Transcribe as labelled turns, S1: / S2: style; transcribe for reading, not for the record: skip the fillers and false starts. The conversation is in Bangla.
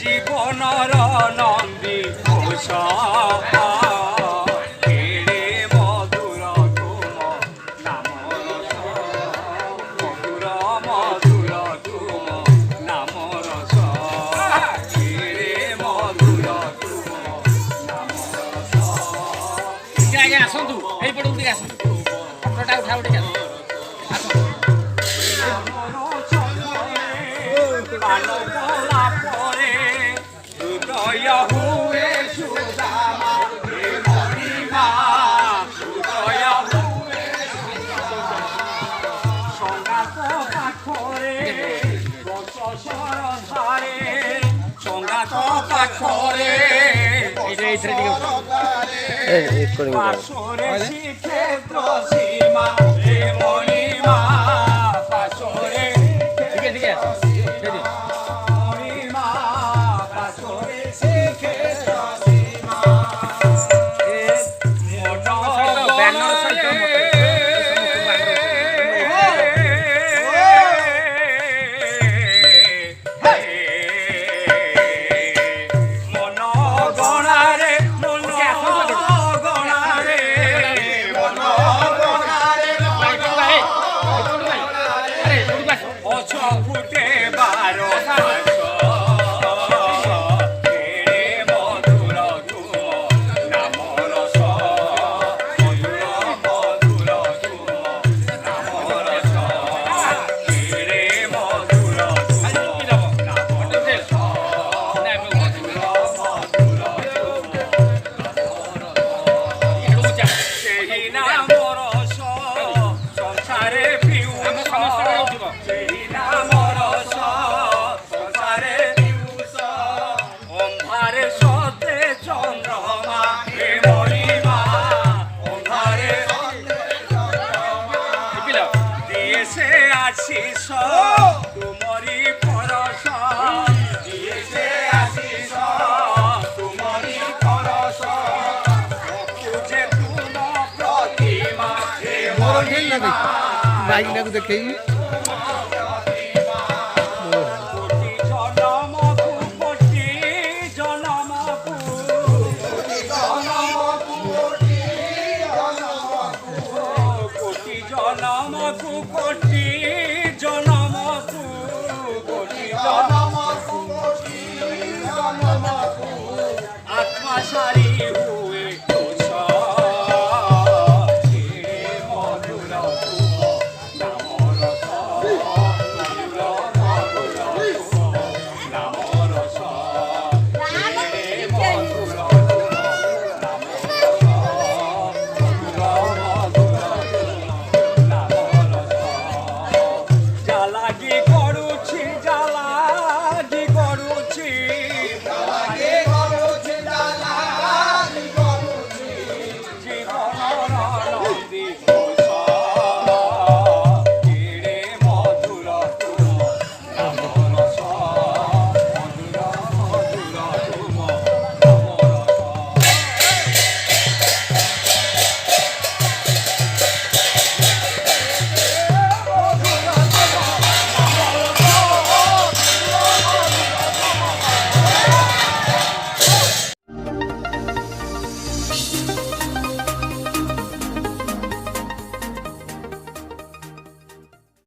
S1: জীবনর নন্দী ঘোষ মধুর তুম নাম রস মধুর মধুর তুম নাম রস মধুর তুম নাম রস
S2: আগে আসন্তু এইপটু দিকে আসন্তু ফটোটা উঠা উঠে যাও
S1: হুয়ে সুদামা হে মহিমা উদয় হুয়ে সংগাত পাখরে বংশ সরধারে সংগাত পাখরে পাশরে শ্রীক্ষেত্র সীমা হে মহিমা পাশরে
S2: ঠিক আছে
S1: আশিস তুমরি পরশ দিয়েছে আশিস তুমরি পরশ তুঝে তুম প্রতিমা হে মহিমা
S3: বাইক না দেখেই
S1: আত্মা সারি